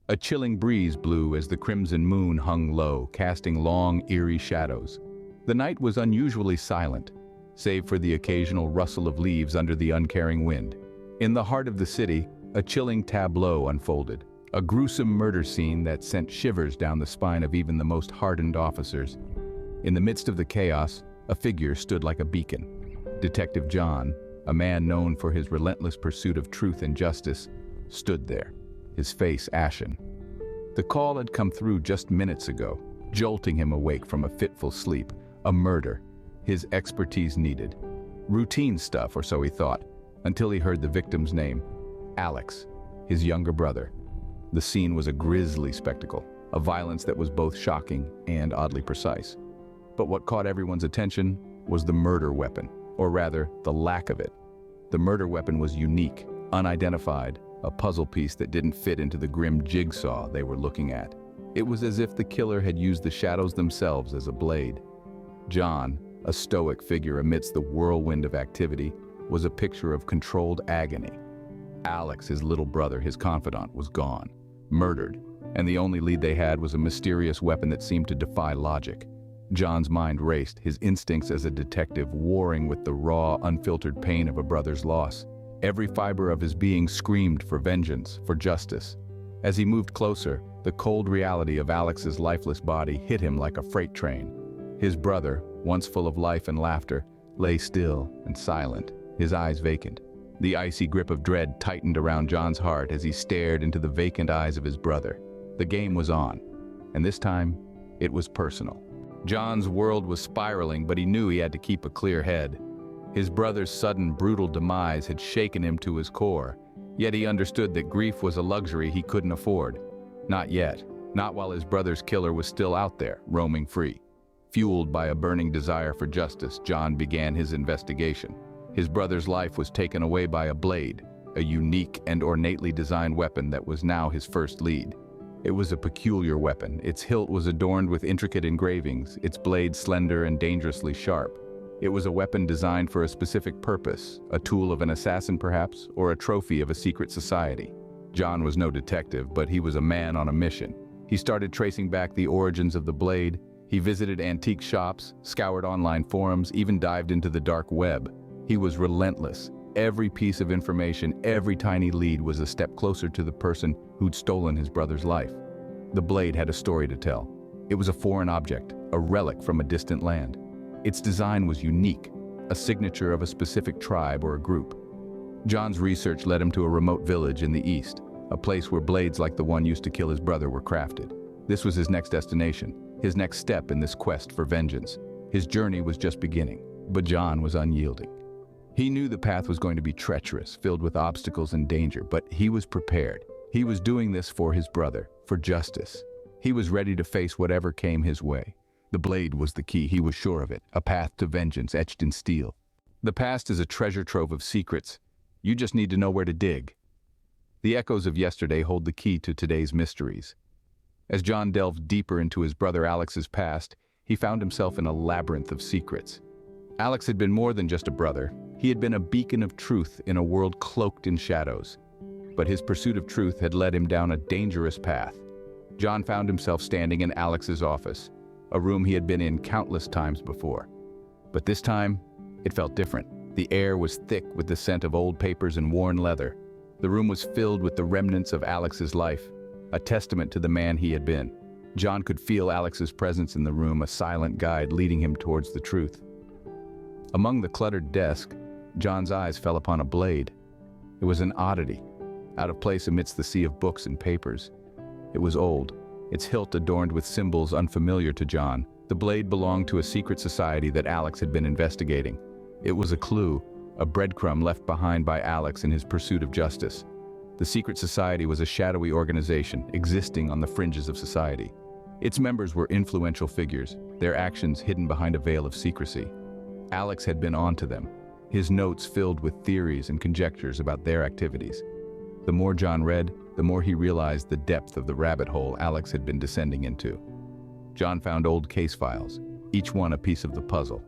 A chilling breeze blew as the crimson moon hung low, casting long, eerie shadows. The night was unusually silent, save for the occasional rustle of leaves under the uncaring wind. In the heart of the city, a chilling tableau unfolded, a gruesome murder scene that sent shivers down the spine of even the most hardened officers. In the midst of the chaos, a figure stood like a beacon. Detective John, a man known for his relentless pursuit of truth and justice, stood there, his face ashen. The call had come through just minutes ago, jolting him awake from a fitful sleep. A murder, his expertise needed. Routine stuff, or so he thought, until he heard the victim's name, Alex, his younger brother. The scene was a grisly spectacle, a violence that was both shocking and oddly precise. But what caught everyone's attention was the murder weapon, or rather, the lack of it. The murder weapon was unique, unidentified, a puzzle piece that didn't fit into the grim jigsaw they were looking at. It was as if the killer had used the shadows themselves as a blade. John, a stoic figure amidst the whirlwind of activity, was a picture of controlled agony. Alex, his little brother, his confidant, was gone, murdered, and the only lead they had was a mysterious weapon that seemed to defy logic. John's mind raced, his instincts as a detective warring with the raw, unfiltered pain of a brother's loss. Every fiber of his being screamed for vengeance, for justice. As he moved closer, the cold reality of Alex's lifeless body hit him like a freight train. His brother, once full of life and laughter, lay still and silent, his eyes vacant. The icy grip of dread tightened around John's heart as he stared into the vacant eyes of his brother. The game was on, and this time, it was personal. John's world was spiraling, but he knew he had to keep a clear head. His brother's sudden, brutal demise had shaken him to his core, yet he understood that grief was a luxury he couldn't afford. Not yet, not while his brother's killer was still out there, roaming free. Fueled by a burning desire for justice, John began his investigation. His brother's life was taken away by a blade, a unique and ornately designed weapon that was now his first lead. It was a peculiar weapon. Its hilt was adorned with intricate engravings, its blade slender and dangerously sharp. It was a weapon designed for a specific purpose, a tool of an assassin perhaps, or a trophy of a secret society. John was no detective, but he was a man on a mission. He started tracing back the origins of the blade. He visited antique shops, scoured online forums, even dived into the dark web. He was relentless. Every piece of information, every tiny lead was a step closer to the person who'd stolen his brother's life. The blade had a story to tell. It was a foreign object, a relic from a distant land. Its design was unique, a signature of a specific tribe or a group. John's research led him to a remote village in the east, a place where blades like the one used to kill his brother were crafted. This was his next destination, his next step in this quest for vengeance. His journey was just beginning, but John was unyielding. He knew the path was going to be treacherous, filled with obstacles and danger, but he was prepared. He was doing this for his brother, for justice. He was ready to face whatever came his way. The blade was the key, he was sure of it, a path to vengeance etched in steel. The past is a treasure trove of secrets. You just need to know where to dig. The echoes of yesterday hold the key to today's mysteries. As John delved deeper into his brother Alex's past, he found himself in a labyrinth of secrets. Alex had been more than just a brother. He had been a beacon of truth in a world cloaked in shadows. But his pursuit of truth had led him down a dangerous path. John found himself standing in Alex's office, a room he had been in countless times before. But this time, it felt different. The air was thick with the scent of old papers and worn leather. The room was filled with the remnants of Alex's life, a testament to the man he had been. John could feel Alex's presence in the room, a silent guide leading him towards the truth. Among the cluttered desk, John's eyes fell upon a blade. It was an oddity, out of place amidst the sea of books and papers. It was old, its hilt adorned with symbols unfamiliar to John. The blade belonged to a secret society that Alex had been investigating. It was a clue, a breadcrumb left behind by Alex in his pursuit of justice. The secret society was a shadowy organization existing on the fringes of society. Its members were influential figures, their actions hidden behind a veil of secrecy. Alex had been onto them, his notes filled with theories and conjectures about their activities. The more John read, the more he realized the depth of the rabbit hole Alex had been descending into. John found old case files, each one a piece of the puzzle.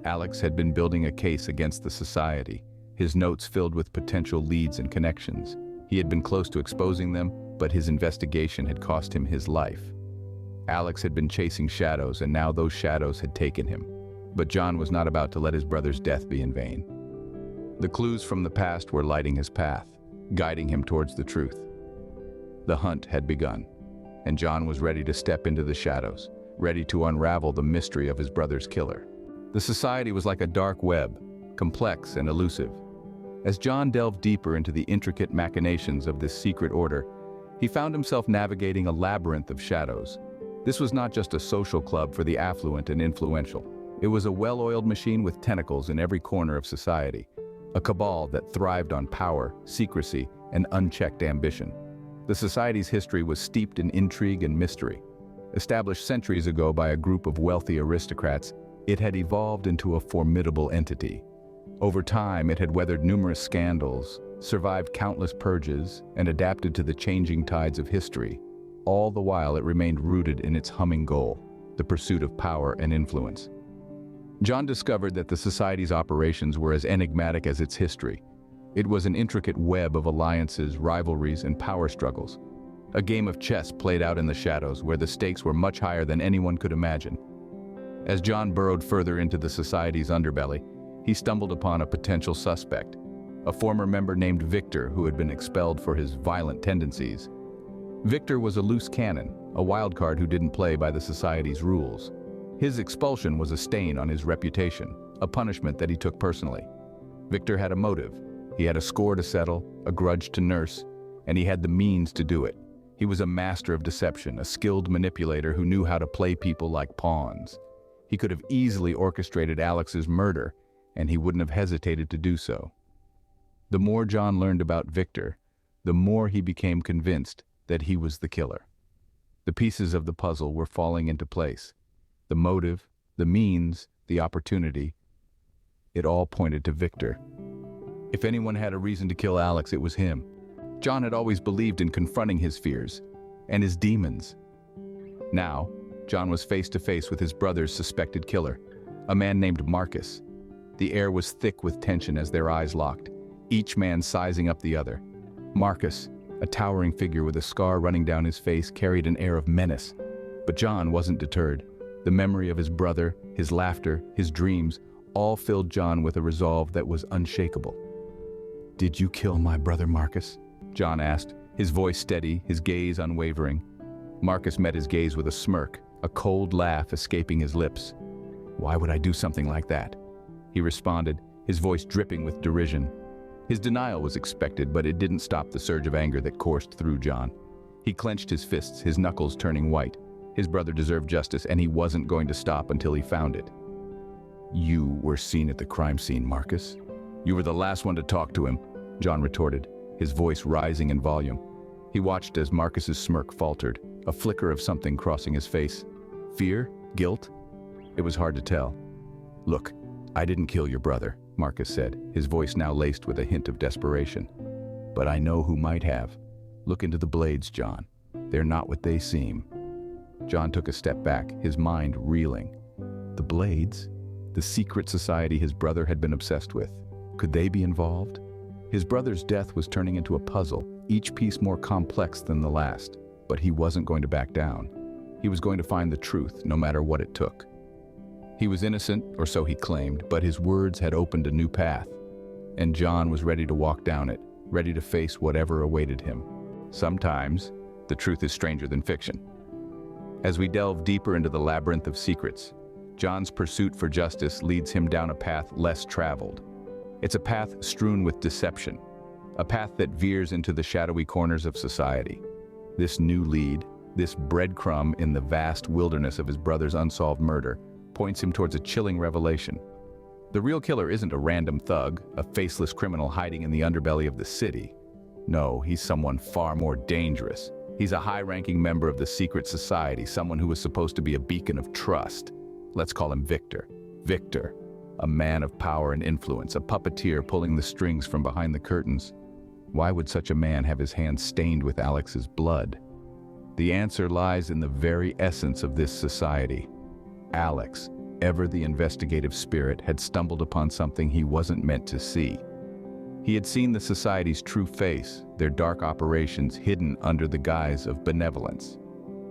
Alex had been building a case against the society, his notes filled with potential leads and connections. He had been close to exposing them, but his investigation had cost him his life. Alex had been chasing shadows, and now those shadows had taken him. But John was not about to let his brother's death be in vain. The clues from the past were lighting his path, guiding him towards the truth. The hunt had begun, and John was ready to step into the shadows, ready to unravel the mystery of his brother's killer. The society was like a dark web, complex and elusive. As John delved deeper into the intricate machinations of this secret order, he found himself navigating a labyrinth of shadows. This was not just a social club for the affluent and influential. It was a well-oiled machine with tentacles in every corner of society, a cabal that thrived on power, secrecy, and unchecked ambition. The society's history was steeped in intrigue and mystery. Established centuries ago by a group of wealthy aristocrats, it had evolved into a formidable entity. Over time, it had weathered numerous scandals, survived countless purges, and adapted to the changing tides of history. All the while, it remained rooted in its humming goal, the pursuit of power and influence. John discovered that the society's operations were as enigmatic as its history. It was an intricate web of alliances, rivalries, and power struggles. A game of chess played out in the shadows, where the stakes were much higher than anyone could imagine. As John burrowed further into the society's underbelly, he stumbled upon a potential suspect, a former member named Victor who had been expelled for his violent tendencies. Victor was a loose cannon, a wild card who didn't play by the society's rules. His expulsion was a stain on his reputation, a punishment that he took personally. Victor had a motive. He had a score to settle, a grudge to nurse, and he had the means to do it. He was a master of deception, a skilled manipulator who knew how to play people like pawns. He could have easily orchestrated Alex's murder, and he wouldn't have hesitated to do so. The more John learned about Victor, the more he became convinced that he was the killer. The pieces of the puzzle were falling into place. The motive, the means, the opportunity, it all pointed to Victor. If anyone had a reason to kill Alex, it was him. John had always believed in confronting his fears and his demons. Now, John was face to face with his brother's suspected killer, a man named Marcus. The air was thick with tension as their eyes locked, each man sizing up the other. Marcus, a towering figure with a scar running down his face, carried an air of menace. But John wasn't deterred. The memory of his brother, his laughter, his dreams, all filled John with a resolve that was unshakable. "Did you kill my brother, Marcus?" John asked, his voice steady, his gaze unwavering. Marcus met his gaze with a smirk, a cold laugh escaping his lips. "Why would I do something like that?" he responded, his voice dripping with derision. His denial was expected, but it didn't stop the surge of anger that coursed through John. He clenched his fists, his knuckles turning white. His brother deserved justice, and he wasn't going to stop until he found it. "You were seen at the crime scene, Marcus. You were the last one to talk to him," John retorted, his voice rising in volume. He watched as Marcus's smirk faltered, a flicker of something crossing his face. Fear? Guilt? It was hard to tell. "Look, I didn't kill your brother," Marcus said, his voice now laced with a hint of desperation. "But I know who might have. Look into the blades, John. They're not what they seem." John took a step back, his mind reeling. The blades? The secret society his brother had been obsessed with. Could they be involved? His brother's death was turning into a puzzle, each piece more complex than the last. But he wasn't going to back down. He was going to find the truth, no matter what it took. He was innocent, or so he claimed, but his words had opened a new path. And John was ready to walk down it, ready to face whatever awaited him. Sometimes, the truth is stranger than fiction. As we delve deeper into the labyrinth of secrets, John's pursuit for justice leads him down a path less traveled. It's a path strewn with deception, a path that veers into the shadowy corners of society. This new lead, this breadcrumb in the vast wilderness of his brother's unsolved murder, points him towards a chilling revelation. The real killer isn't a random thug, a faceless criminal hiding in the underbelly of the city. No, he's someone far more dangerous. He's a high-ranking member of the secret society, someone who was supposed to be a beacon of trust. Let's call him Victor. Victor, a man of power and influence, a puppeteer pulling the strings from behind the curtains. Why would such a man have his hands stained with Alex's blood? The answer lies in the very essence of this society. Alex, ever the investigative spirit, had stumbled upon something he wasn't meant to see. He had seen the society's true face, their dark operations hidden under the guise of benevolence.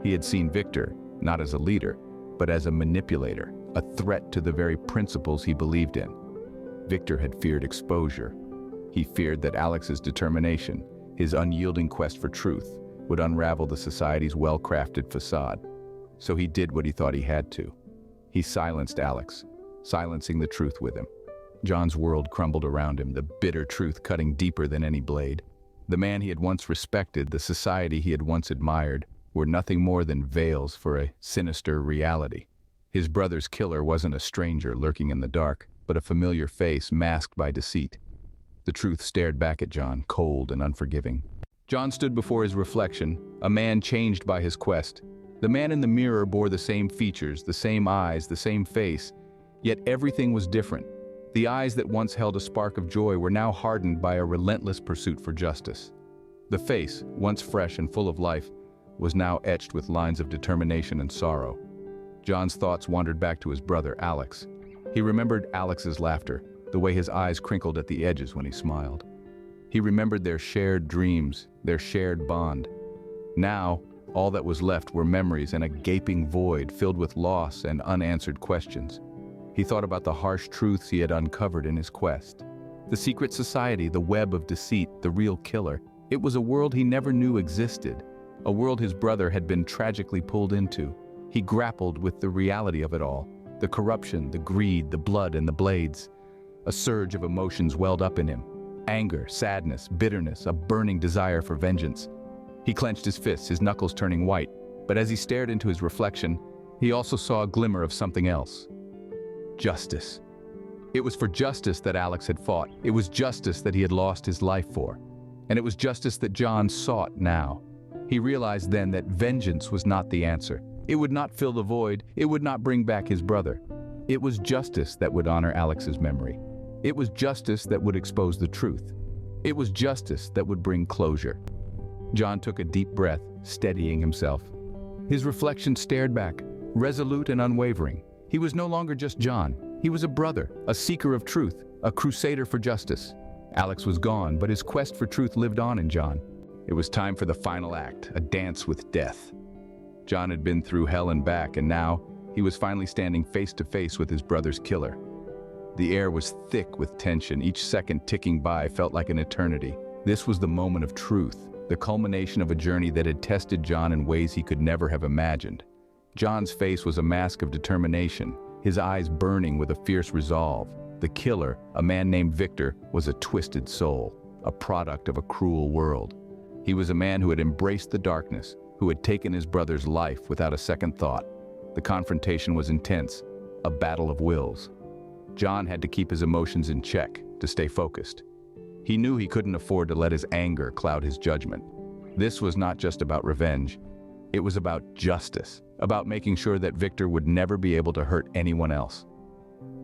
He had seen Victor, not as a leader, but as a manipulator, a threat to the very principles he believed in. Victor had feared exposure. He feared that Alex's determination, his unyielding quest for truth, would unravel the society's well-crafted facade. So he did what he thought he had to. He silenced Alex, silencing the truth with him. John's world crumbled around him, the bitter truth cutting deeper than any blade. The man he had once respected, the society he had once admired, were nothing more than veils for a sinister reality. His brother's killer wasn't a stranger lurking in the dark, but a familiar face masked by deceit. The truth stared back at John, cold and unforgiving. John stood before his reflection, a man changed by his quest. The man in the mirror bore the same features, the same eyes, the same face, yet everything was different. The eyes that once held a spark of joy were now hardened by a relentless pursuit for justice. The face, once fresh and full of life, was now etched with lines of determination and sorrow. John's thoughts wandered back to his brother, Alex. He remembered Alex's laughter, the way his eyes crinkled at the edges when he smiled. He remembered their shared dreams, their shared bond. Now, all that was left were memories and a gaping void filled with loss and unanswered questions. He thought about the harsh truths he had uncovered in his quest. The secret society, the web of deceit, the real killer. It was a world he never knew existed, a world his brother had been tragically pulled into. He grappled with the reality of it all, the corruption, the greed, the blood, and the blades. A surge of emotions welled up in him. Anger, sadness, bitterness, a burning desire for vengeance. He clenched his fists, his knuckles turning white, but as he stared into his reflection, he also saw a glimmer of something else. Justice. It was for justice that Alex had fought. It was justice that he had lost his life for. And it was justice that John sought now. He realized then that vengeance was not the answer. It would not fill the void. It would not bring back his brother. It was justice that would honor Alex's memory. It was justice that would expose the truth. It was justice that would bring closure. John took a deep breath, steadying himself. His reflection stared back, resolute and unwavering. He was no longer just John. He was a brother, a seeker of truth, a crusader for justice. Alex was gone, but his quest for truth lived on in John. It was time for the final act, a dance with death. John had been through hell and back, and now he was finally standing face to face with his brother's killer. The air was thick with tension. Each second ticking by felt like an eternity. This was the moment of truth, the culmination of a journey that had tested John in ways he could never have imagined. John's face was a mask of determination, his eyes burning with a fierce resolve. The killer, a man named Victor, was a twisted soul, a product of a cruel world. He was a man who had embraced the darkness, who had taken his brother's life without a second thought. The confrontation was intense, a battle of wills. John had to keep his emotions in check, to stay focused. He knew he couldn't afford to let his anger cloud his judgment. This was not just about revenge. It was about justice, about making sure that Victor would never be able to hurt anyone else.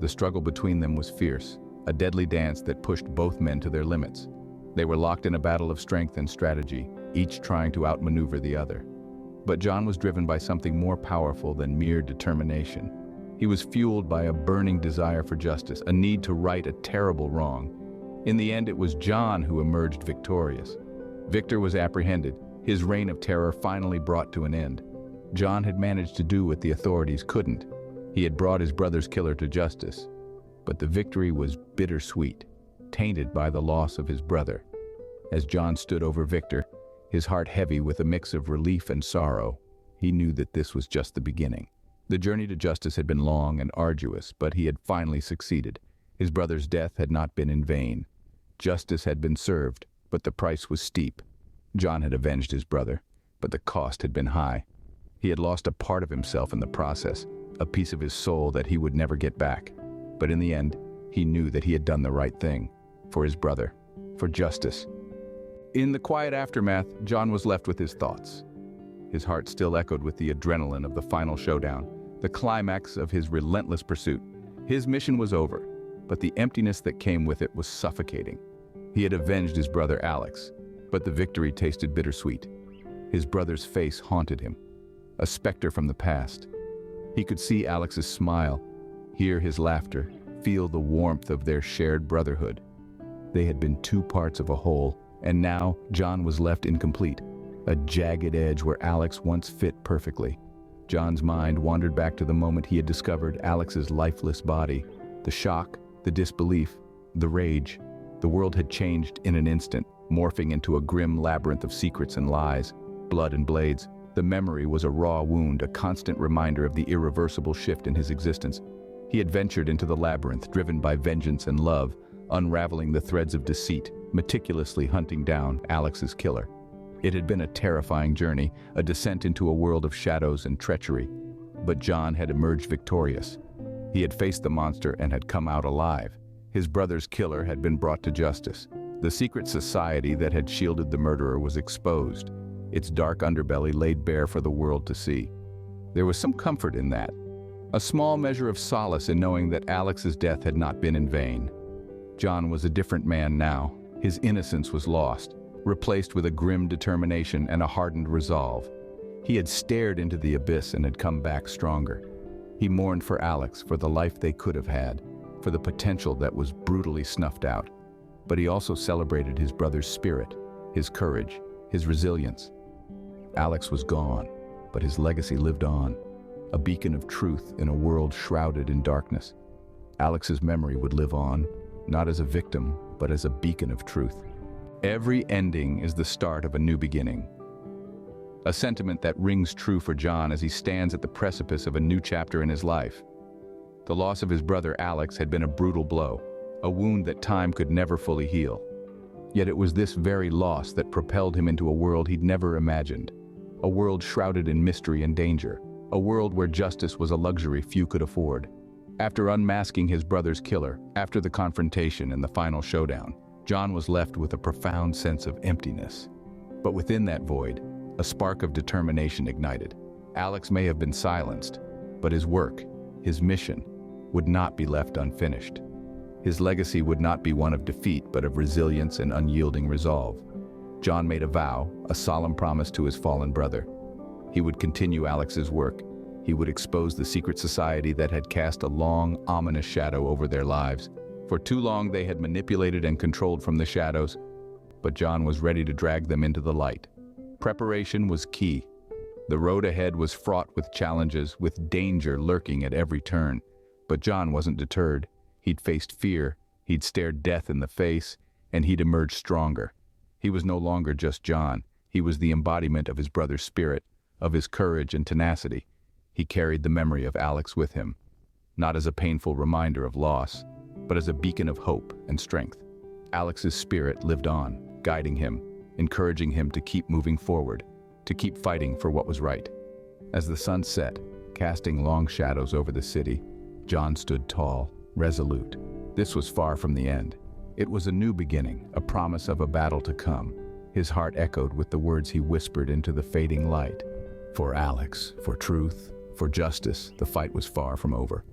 The struggle between them was fierce, a deadly dance that pushed both men to their limits. They were locked in a battle of strength and strategy, each trying to outmaneuver the other. But John was driven by something more powerful than mere determination. He was fueled by a burning desire for justice, a need to right a terrible wrong. In the end, it was John who emerged victorious. Victor was apprehended, his reign of terror finally brought to an end. John had managed to do what the authorities couldn't. He had brought his brother's killer to justice. But the victory was bittersweet, tainted by the loss of his brother. As John stood over Victor, his heart heavy with a mix of relief and sorrow, he knew that this was just the beginning. The journey to justice had been long and arduous, but he had finally succeeded. His brother's death had not been in vain. Justice had been served, but the price was steep. John had avenged his brother, but the cost had been high. He had lost a part of himself in the process, a piece of his soul that he would never get back. But in the end, he knew that he had done the right thing, for his brother, for justice. In the quiet aftermath, John was left with his thoughts. His heart still echoed with the adrenaline of the final showdown, the climax of his relentless pursuit. His mission was over, but the emptiness that came with it was suffocating. He had avenged his brother Alex, but the victory tasted bittersweet. His brother's face haunted him, a specter from the past. He could see Alex's smile, hear his laughter, feel the warmth of their shared brotherhood. They had been two parts of a whole, and now John was left incomplete, a jagged edge where Alex once fit perfectly. John's mind wandered back to the moment he had discovered Alex's lifeless body. The shock, the disbelief, the rage. The world had changed in an instant, morphing into a grim labyrinth of secrets and lies, blood and blades. The memory was a raw wound, a constant reminder of the irreversible shift in his existence. He had ventured into the labyrinth, driven by vengeance and love, unraveling the threads of deceit, meticulously hunting down Alex's killer. It had been a terrifying journey, a descent into a world of shadows and treachery. But John had emerged victorious. He had faced the monster and had come out alive. His brother's killer had been brought to justice. The secret society that had shielded the murderer was exposed, its dark underbelly laid bare for the world to see. There was some comfort in that, a small measure of solace in knowing that Alex's death had not been in vain. John was a different man now. His innocence was lost, replaced with a grim determination and a hardened resolve. He had stared into the abyss and had come back stronger. He mourned for Alex, for the life they could have had, for the potential that was brutally snuffed out. But he also celebrated his brother's spirit, his courage, his resilience. Alex was gone, but his legacy lived on, a beacon of truth in a world shrouded in darkness. Alex's memory would live on, not as a victim, but as a beacon of truth. Every ending is the start of a new beginning. A sentiment that rings true for John as he stands at the precipice of a new chapter in his life. The loss of his brother Alex had been a brutal blow, a wound that time could never fully heal. Yet it was this very loss that propelled him into a world he'd never imagined, a world shrouded in mystery and danger, a world where justice was a luxury few could afford. After unmasking his brother's killer, after the confrontation and the final showdown, John was left with a profound sense of emptiness. But within that void, a spark of determination ignited. Alex may have been silenced, but his work, his mission, would not be left unfinished. His legacy would not be one of defeat, but of resilience and unyielding resolve. John made a vow, a solemn promise to his fallen brother. He would continue Alex's work. He would expose the secret society that had cast a long, ominous shadow over their lives. For too long they had manipulated and controlled from the shadows, but John was ready to drag them into the light. Preparation was key. The road ahead was fraught with challenges, with danger lurking at every turn. But John wasn't deterred. He'd faced fear, he'd stared death in the face, and he'd emerged stronger. He was no longer just John. He was the embodiment of his brother's spirit, of his courage and tenacity. He carried the memory of Alex with him, not as a painful reminder of loss, but as a beacon of hope and strength. Alex's spirit lived on, guiding him, encouraging him to keep moving forward, to keep fighting for what was right. As the sun set, casting long shadows over the city, John stood tall, resolute. This was far from the end. It was a new beginning, a promise of a battle to come. His heart echoed with the words he whispered into the fading light. For Alex, for truth, for justice, the fight was far from over.